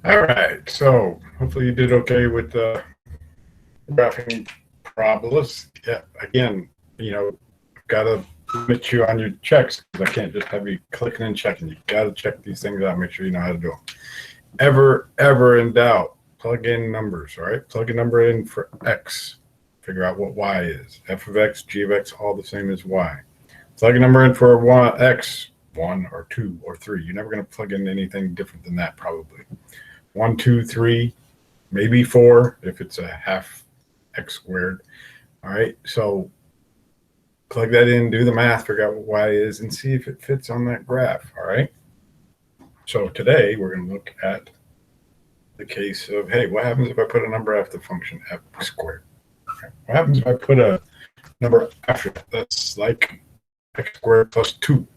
All right, so hopefully you did okay with the graphing problems. Yeah, again, got to limit you on your checks because I can't just have you clicking and checking. You got to check these things out, make sure you know how to do them. Ever in doubt, plug in numbers, all right? Plug a number in for x, figure out what y is. F of x, g of x, all the same as y. Plug a number in for x, 1 or 2 or 3. You're never going to plug in anything different than that, probably. 1, 2, 3, maybe 4 if it's a half x squared. All right, so plug that in, do the math, figure out what y is, and see if it fits on that graph. All right. So today we're going to look at the case of, hey, what happens if I put a number after the function f squared? Okay. What happens if I put a number after it that's like x squared plus 2?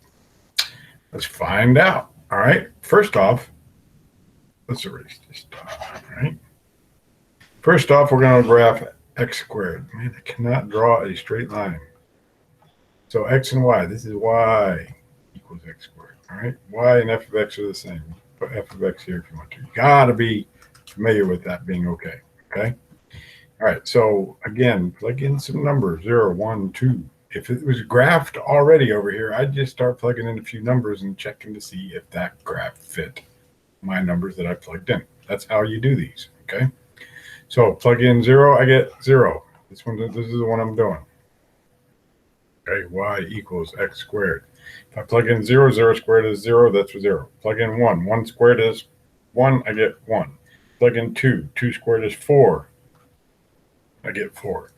Let's find out. All right. First off, let's erase this stuff. All right. First off, we're going to graph x squared. Man, I cannot draw a straight line. So x and y, this is y equals x squared. All right. Y and f of x are the same. Put f of x here if you want to. You got to be familiar with that being okay. Okay. All right. So again, plug in some numbers 0, 1, 2. If it was graphed already over here, I'd just start plugging in a few numbers and checking to see if that graph fit my numbers that I plugged in. That's how you do these. Okay. So plug in 0, I get 0. This is the one I'm doing. Okay, y equals x squared. If I plug in 0, 0 squared is 0, that's 0. Plug in 1, 1 squared is 1, I get 1. Plug in 2, 2 squared is 4, I get 4.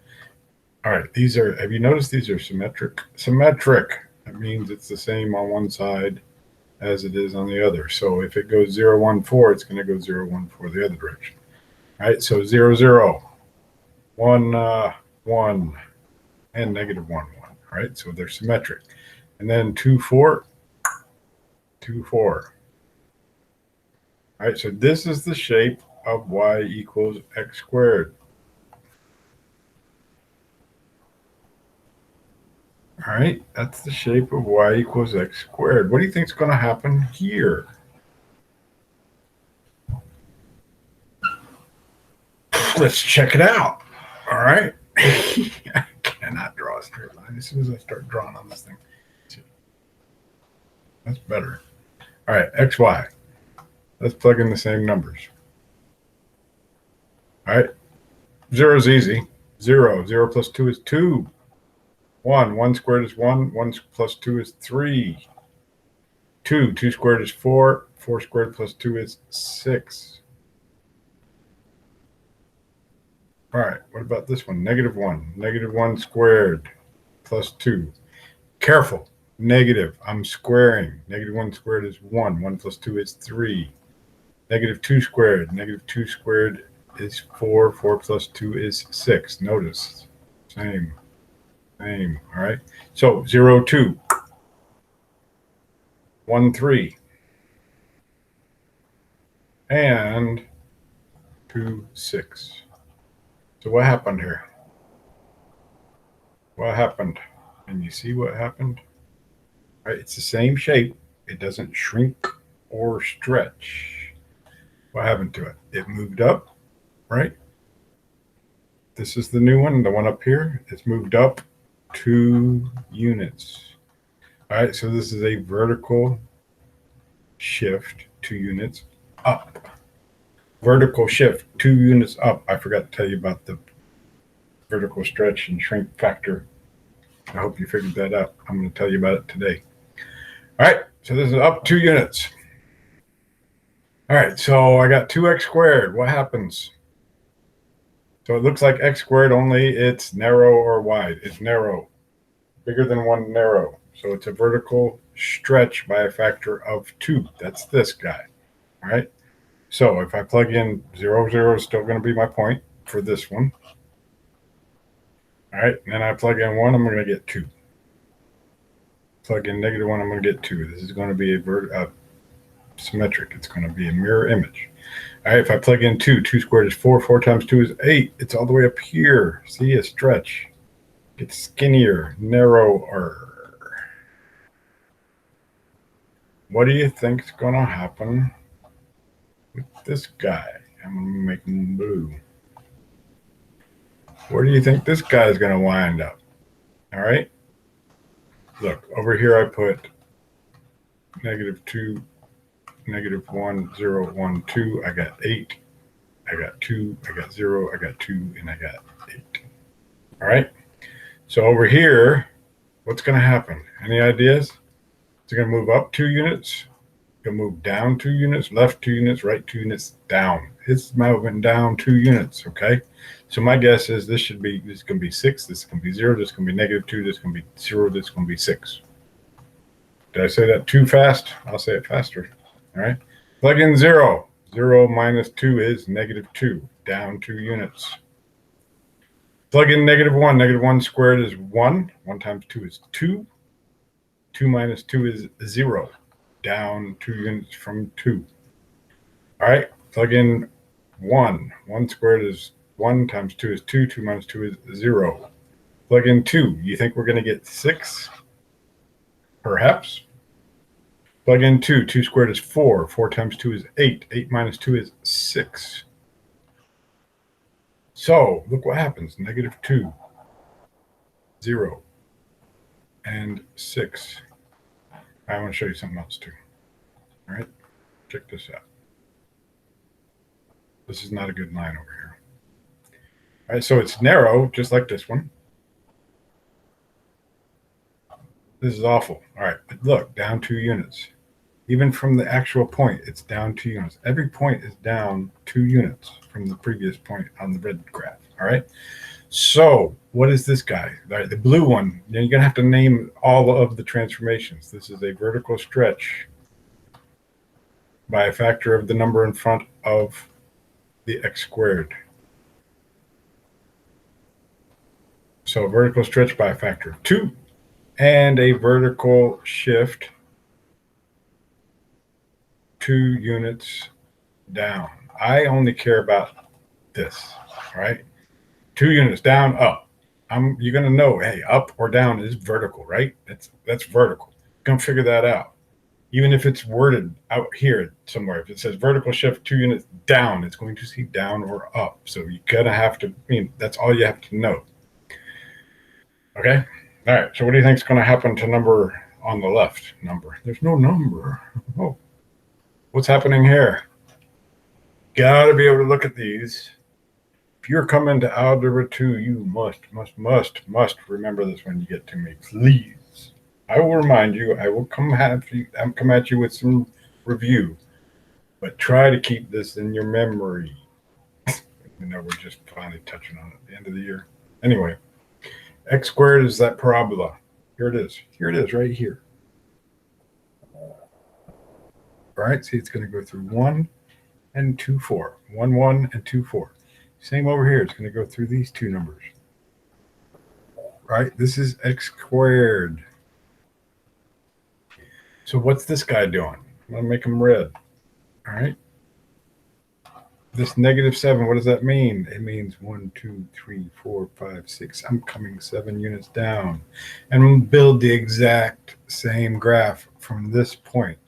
All right, have you noticed these are symmetric? Symmetric, that means it's the same on one side as it is on the other. So if it goes 0, 1, 4, it's going to go 0, 1, 4 the other direction. All right, so 0, 0, 1, 1, and negative 1, 1. All right, so they're symmetric. And then 2, 4, 2, 4. All right, so this is the shape of y equals x squared. All right, that's the shape of y equals x squared. What do you think is going to happen here? Let's check it out. All right. I cannot draw a straight line as soon as I start drawing on this thing. That's better. All right, xy. Let's plug in the same numbers. All right, 0 is easy. 0. 0 plus 2 is 2. 1. 1 squared is 1. 1 plus 2 is 3. 2. 2 squared is 4. 4 squared plus 2 is 6. All right, what about this one? Negative 1. Negative 1 squared plus 2. Careful. Negative. I'm squaring. Negative 1 squared is 1. 1 plus 2 is 3. Negative 2 squared. Negative 2 squared is 4. 4 plus 2 is 6. Notice. Same. All right. So 0, 2. 1, 3. And 2, 6. So what happened here? What happened? Can you see what happened? All right, it's the same shape. It doesn't shrink or stretch. What happened to it? It moved up, right? This is the new one, the one up here. It's moved up 2 units. All right, so this is a vertical shift 2 units up. Vertical shift 2 units up. I forgot to tell you about the vertical stretch and shrink factor. I hope you figured that out. I'm going to tell you about it today. All right, so this is up 2 units. All right, so I got 2x squared. What happens? So it looks like x squared, only it's narrow or wide. It's narrow, bigger than 1 narrow. So it's a vertical stretch by a factor of 2. That's this guy. All right. So if I plug in 0, 0 is still going to be my point for this one. All right. And then I plug in 1, I'm going to get 2. Plug in negative 1, I'm going to get 2. This is going to be a symmetric. It's going to be a mirror image. All right. If I plug in 2, 2 squared is 4. 4 times 2 is 8. It's all the way up here. See a stretch. Gets skinnier, narrower. What do you think is going to happen with this guy. I'm going to make him blue. Where do you think this guy is going to wind up? All right. Look, over here I put -2, -1, 0, 1, 2. I got 8. I got 2. I got 0. I got 2. And I got 8. All right. So over here, what's going to happen? Any ideas? It's going to move up 2 units. Going to move down 2 units, left 2 units, right 2 units, down. It's moving down 2 units, okay? So my guess is this is going to be 6, this is going to be 0, this is going to be -2, this is going to be 0, this is going to be 6. Did I say that too fast? I'll say it faster, all right? Plug in 0. 0 minus 2 is -2, down 2 units. Plug in -1. -1 squared is 1. 1 times 2 is 2. 2 minus 2 is 0. Down 2 units from 2. All right, plug in 1. 1 squared is 1 times 2 is 2. 2 minus 2 is 0. Plug in 2. You think we're going to get 6? Perhaps. Plug in 2. 2 squared is 4. 4 times 2 is 8. 8 minus 2 is 6. So look what happens. -2, 0, and 6. I want to show you something else too. All right, check this out. This is not a good line over here. All right, so it's narrow, just like this one. This is awful. All right, but look, down 2 units. Even from the actual point, it's down 2 units. Every point is down 2 units from the previous point on the red graph. All right. So what is this guy? The blue one. You're going to have to name all of the transformations. This is a vertical stretch by a factor of the number in front of the x squared. So a vertical stretch by a factor of 2 and a vertical shift 2 units down. I only care about this, all right? 2 units down, up. You're going to know, hey, up or down is vertical, right? That's vertical. You're going to figure that out. Even if it's worded out here somewhere, if it says vertical shift 2 units down, it's going to see down or up. So you're going to have to, that's all you have to know. Okay? All right, so what do you think is going to happen to number on the left? Number. There's no number. Oh, what's happening here? Got to be able to look at these. If you're coming to Algebra 2, you must remember this when you get to me, please. I will remind you. I will come at you with some review, but try to keep this in your memory. We're just finally touching on it at the end of the year. Anyway, x squared is that parabola. Here it is. Here it is, right here. All right. See, it's going to go through 1 and 2, 4. 1, 1, and 2, 4. Same over here. It's going to go through these 2 numbers. Right? This is x squared. So what's this guy doing? I'm going to make him red. All right. This -7, what does that mean? It means 1, 2, 3, 4, 5, 6. I'm coming 7 units down. And we'll build the exact same graph from this point.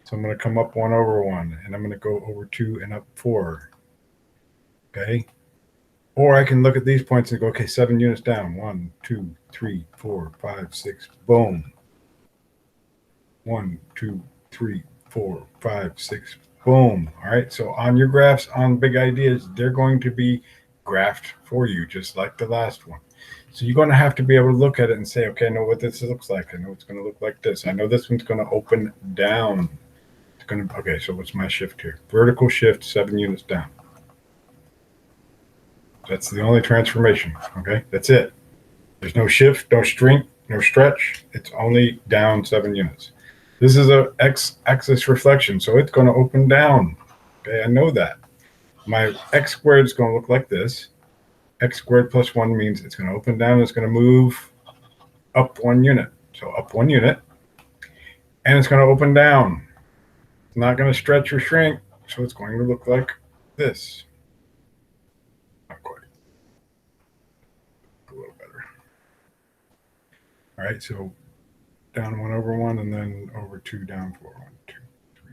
So I'm going to come up 1 over 1, and I'm going to go over 2 and up 4. Okay. Or I can look at these points and go, okay, 7 units down. 1, 2, 3, 4, 5, 6. Boom. 1, 2, 3, 4, 5, 6. Boom. All right. So on your graphs, on big ideas, they're going to be graphed for you, just like the last one. So you're going to have to be able to look at it and say, okay, I know what this looks like. I know it's going to look like this. I know this one's going to open down. It's going to, okay, so what's my shift here? Vertical shift, 7 units down. That's the only transformation. Okay, that's it. There's no shift, no shrink, no stretch. It's only down 7 units. This is a x-axis reflection, so it's going to open down. Okay, I know that. My x squared is going to look like this. X squared plus 1 means it's going to open down. It's going to move up 1 unit. So up 1 unit. And it's going to open down. It's not going to stretch or shrink, so it's going to look like this. Not quite. A little better. All right, so down 1 over 1, and then over 2, down 4. 1, 2, 3.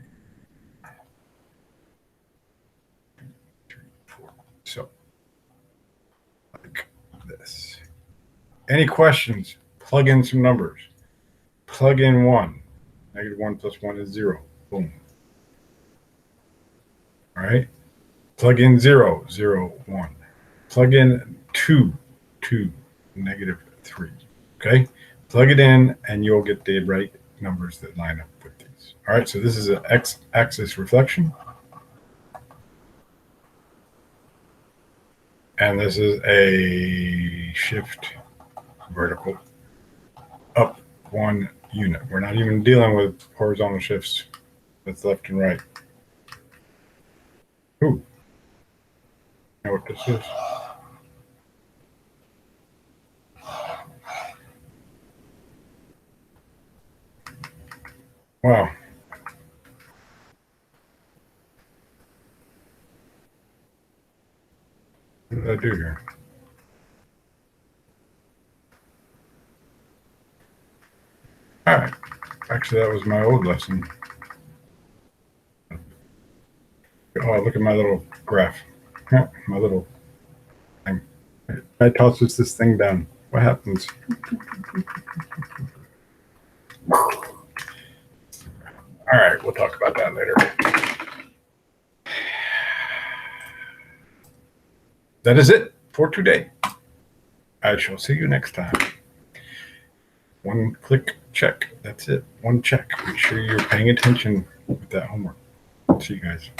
Any questions? Plug in some numbers. Plug in 1. -1 plus 1 is 0. Boom. All right. Plug in 0, 0, 1. Plug in 2, 2, -3. Okay. Plug it in and you'll get the right numbers that line up with these. All right. So this is an x-axis reflection. And this is a shift vertical up 1 unit. We're not even dealing with horizontal shifts. That's left and right. Ooh. You know what this is? Wow. What did I do here? All right. Actually, that was my old lesson. Oh, look at my little graph. Yeah, my little thing. I tosses this thing down. What happens? All right, we'll talk about that later. That is it for today. I shall see you next time. One click check. That's it. One check. Make sure you're paying attention with that homework. See you guys.